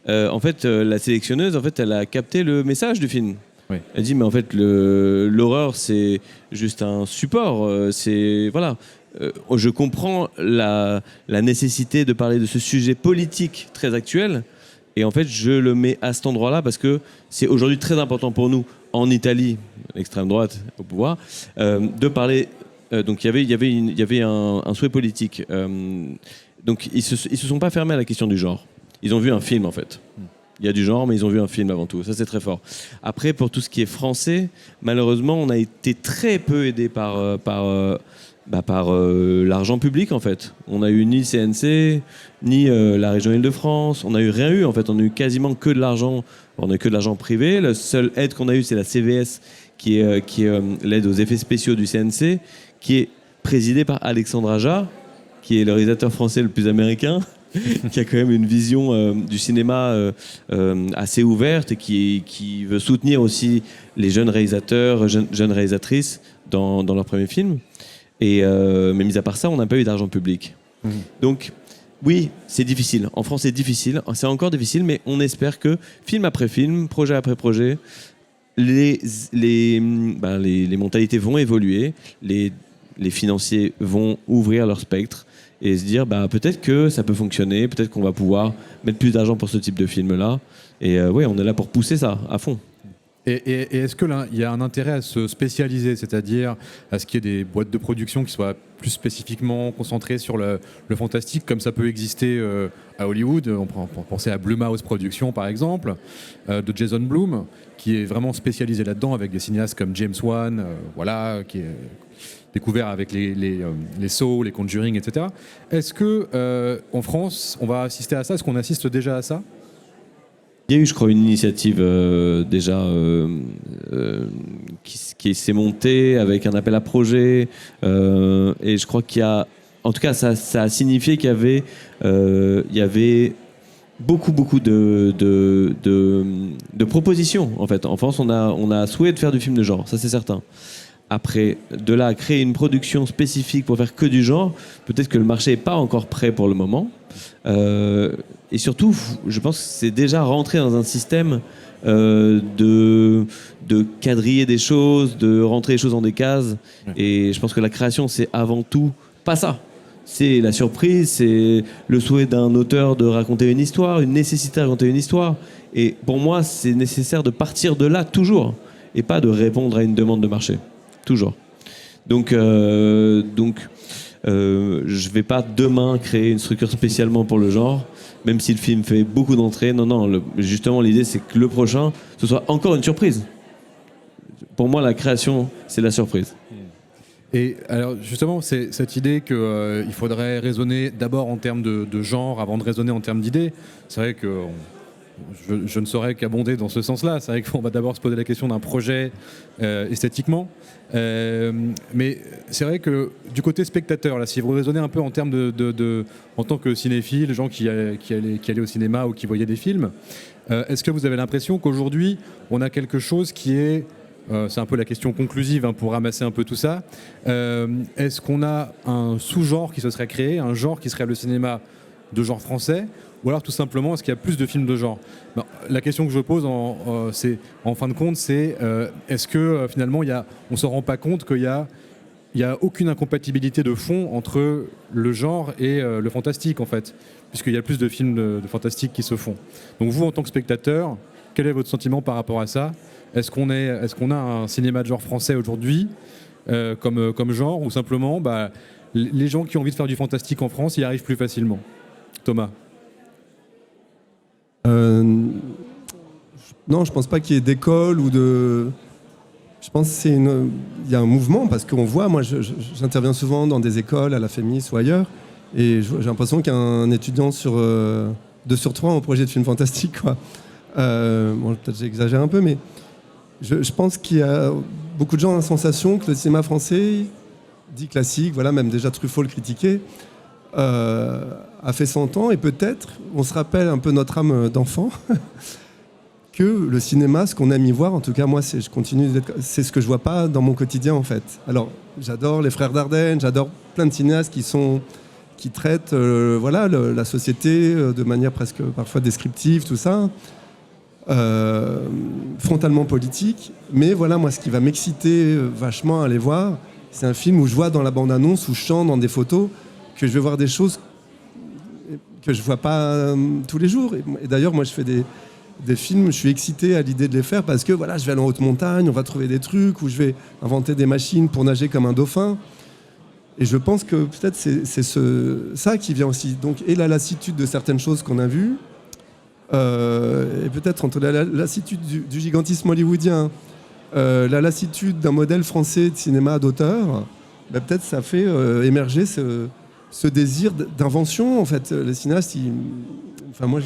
Speaker 1: En fait, la sélectionneuse, elle a capté le message du film. Oui. Elle dit, mais en fait, l'horreur, c'est juste un support. Je comprends la nécessité de parler de ce sujet politique très actuel. Et en fait, je le mets à cet endroit-là parce que c'est aujourd'hui très important pour nous, en Italie, l'extrême droite au pouvoir, de parler. Donc il y avait un souhait politique. Donc ils se sont pas fermés à la question du genre. Ils ont vu un film, en fait. Il y a du genre, mais ils ont vu un film avant tout. Ça, c'est très fort. Après, pour tout ce qui est français, malheureusement, on a été très peu aidé par l'argent public, en fait. On n'a eu ni CNC, ni la région Île-de-France. On n'a eu rien eu, en fait. On a eu quasiment que de l'argent. On a eu que de l'argent privé. La seule aide qu'on a eue, c'est la CVS, qui est l'aide aux effets spéciaux du CNC, qui est présidée par Alexandre Aja, qui est le réalisateur français le plus américain, qui a quand même une vision du cinéma assez ouverte et qui veut soutenir aussi les jeunes réalisateurs, jeunes réalisatrices dans leur premier film. Mais mis à part ça, on n'a pas eu d'argent public. Donc, oui, c'est difficile. En France, c'est difficile. C'est encore difficile, mais on espère que film après film, projet après projet, les mentalités vont évoluer, les financiers vont ouvrir leur spectre et se dire peut-être que ça peut fonctionner, peut-être qu'on va pouvoir mettre plus d'argent pour ce type de film-là. Et oui, on est là pour pousser ça à fond.
Speaker 2: Et est-ce que là, il y a un intérêt à se spécialiser, c'est-à-dire à ce qu'il y ait des boîtes de production qui soient plus spécifiquement concentrées sur le fantastique, comme ça peut exister à Hollywood. On peut penser à Blumhouse Productions, par exemple, de Jason Blum, qui est vraiment spécialisé là-dedans, avec des cinéastes comme James Wan, voilà, qui est découvert avec les Saw, les Conjuring, etc. Est-ce que en France, on va assister à ça? Est-ce qu'on assiste déjà à ça?
Speaker 1: Il y a eu, je crois, une initiative déjà qui s'est montée avec un appel à projet. Et je crois qu'il y a... En tout cas, ça a signifié qu'il y avait beaucoup de propositions, en fait. En France, on a souhaité de faire du film de genre, ça c'est certain. Après, de là à créer une production spécifique pour faire que du genre, peut-être que le marché n'est pas encore prêt pour le moment. Et surtout, je pense que c'est déjà rentré dans un système de quadriller des choses, de rentrer les choses dans des cases. Et je pense que la création, c'est avant tout pas ça. C'est la surprise, c'est le souhait d'un auteur de raconter une histoire, une nécessité de raconter une histoire. Et pour moi, c'est nécessaire de partir de là toujours, et pas de répondre à une demande de marché. Toujours. Donc je vais pas demain créer une structure spécialement pour le genre, même si le film fait beaucoup d'entrées. Non, justement, l'idée, c'est que le prochain, ce soit encore une surprise. Pour moi, la création, c'est la surprise.
Speaker 2: Et alors justement, c'est cette idée qu'il faudrait raisonner d'abord en termes de genre avant de raisonner en termes d'idées. C'est vrai que je ne saurais qu'abonder dans ce sens-là. C'est vrai qu'on va d'abord se poser la question d'un projet esthétiquement. Mais c'est vrai que du côté spectateur, là, si vous raisonnez un peu en termes en tant que cinéphile, gens qui allaient au cinéma ou qui voyaient des films, est-ce que vous avez l'impression qu'aujourd'hui, on a quelque chose qui est... c'est un peu la question conclusive pour ramasser un peu tout ça. Est-ce qu'on a un sous-genre qui se serait créé, un genre qui serait le cinéma de genre français, ou alors tout simplement est-ce qu'il y a plus de films de genre? La question que je pose en fin de compte, c'est est-ce que finalement on ne se rend pas compte qu'il y a aucune incompatibilité de fond entre le genre et le fantastique en fait, puisqu'il y a plus de films de fantastique qui se font. Donc vous, en tant que spectateur, quel est votre sentiment par rapport à ça? Est-ce qu'on a un cinéma de genre français aujourd'hui comme genre, ou simplement les gens qui ont envie de faire du fantastique en France y arrivent plus facilement? Thomas?
Speaker 4: Non, je pense pas qu'il y ait d'école ou de... Je pense qu'il y a un mouvement, parce qu'on voit, moi j'interviens souvent dans des écoles, à la FEMIS ou ailleurs, et j'ai l'impression qu'il y a un étudiant sur 2 sur 3 en projet de film fantastique, quoi. Bon, peut-être j'exagère un peu, mais je pense qu'il y a beaucoup de gens ont la sensation que le cinéma français, dit classique, voilà, même déjà Truffaut le critiquait, a fait 100 ans, et peut-être on se rappelle un peu notre âme d'enfant que le cinéma, ce qu'on aime y voir, en tout cas moi c'est ce que je vois pas dans mon quotidien en fait. Alors j'adore les Frères Dardenne, j'adore plein de cinéastes qui traitent la société de manière presque parfois descriptive, tout ça, frontalement politique. Mais voilà, moi ce qui va m'exciter vachement à aller voir, c'est un film où je vois dans la bande-annonce, où je chante dans des photos, que je vais voir des choses que je vois pas tous les jours. Et d'ailleurs, moi, je fais des films, je suis excité à l'idée de les faire parce que voilà, je vais aller en haute montagne, on va trouver des trucs, où je vais inventer des machines pour nager comme un dauphin. Et je pense que peut-être c'est ça qui vient aussi. Donc, et la lassitude de certaines choses qu'on a vues, et peut-être entre la lassitude du gigantisme hollywoodien, la lassitude d'un modèle français de cinéma d'auteur, peut-être ça fait émerger ce désir d'invention. En fait, les cinéastes, moi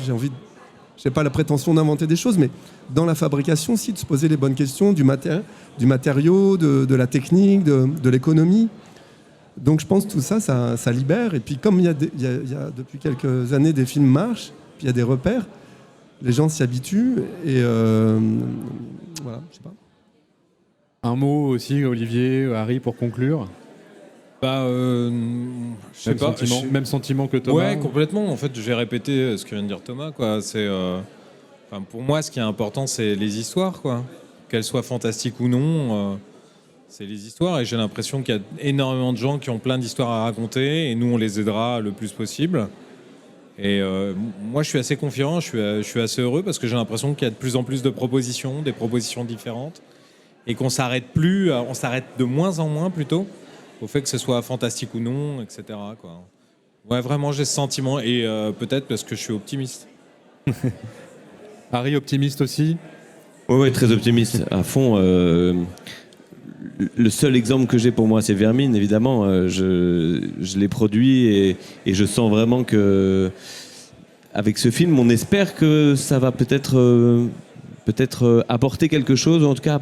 Speaker 4: j'ai pas la prétention d'inventer des choses, mais dans la fabrication aussi, de se poser les bonnes questions du matériau, de la technique, de l'économie. Donc je pense que tout ça, ça libère. Et puis comme il y a depuis quelques années des films marchent, puis il y a des repères, les gens s'y habituent. Et voilà, je sais pas.
Speaker 2: Un mot aussi, Olivier, Harry, pour conclure.
Speaker 3: Je sais pas.
Speaker 2: Même sentiment que Thomas.
Speaker 3: Ouais, complètement. En fait, je vais répéter ce que vient de dire Thomas, quoi. Pour moi, ce qui est important, c'est les histoires, quoi. Qu'elles soient fantastiques ou non, c'est les histoires. Et j'ai l'impression qu'il y a énormément de gens qui ont plein d'histoires à raconter, et nous, on les aidera le plus possible. Et moi, je suis assez confiant, je suis assez heureux parce que j'ai l'impression qu'il y a de plus en plus de propositions, des propositions différentes, et qu'on s'arrête plus, on s'arrête de moins en moins plutôt au fait que ce soit fantastique ou non, etc. quoi. Ouais, vraiment, j'ai ce sentiment, et peut-être parce que je suis optimiste.
Speaker 2: Harry, optimiste aussi?
Speaker 1: Ouais, très optimiste, à fond. Le seul exemple que j'ai pour moi, c'est Vermine, évidemment. Je l'ai produit et je sens vraiment que, avec ce film, on espère que ça va peut-être apporter quelque chose, ou en tout cas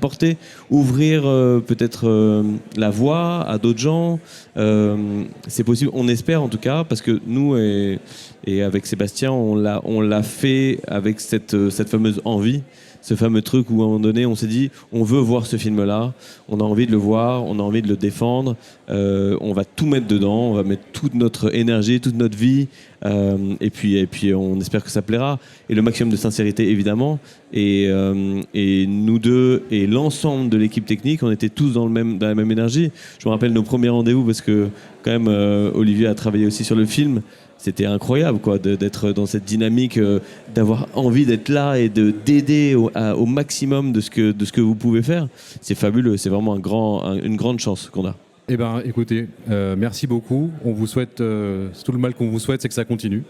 Speaker 1: ouvrir peut-être la voie à d'autres gens. C'est possible, on espère en tout cas, parce que nous et avec Sébastien, on l'a fait avec cette fameuse envie. Ce fameux truc où à un moment donné on s'est dit on veut voir ce film-là, on a envie de le voir, on a envie de le défendre, on va tout mettre dedans, on va mettre toute notre énergie, toute notre vie, et puis on espère que ça plaira, et le maximum de sincérité évidemment, et nous deux et l'ensemble de l'équipe technique, on était tous dans la même énergie. Je me rappelle nos premiers rendez-vous parce que quand même Olivier a travaillé aussi sur le film. C'était incroyable quoi, d'être dans cette dynamique, d'avoir envie d'être là et d'aider au maximum de ce que vous pouvez faire. C'est fabuleux, c'est vraiment une grande chance qu'on a.
Speaker 2: Eh ben, écoutez, merci beaucoup. On vous souhaite, tout le mal qu'on vous souhaite, c'est que ça continue.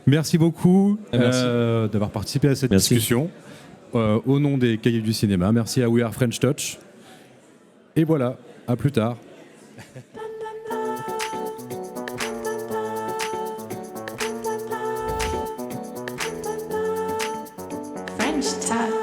Speaker 2: Merci beaucoup d'avoir participé à cette discussion. Au nom des Cahiers du cinéma, merci à We Are French Touch. Et voilà, à plus tard.
Speaker 5: French touch.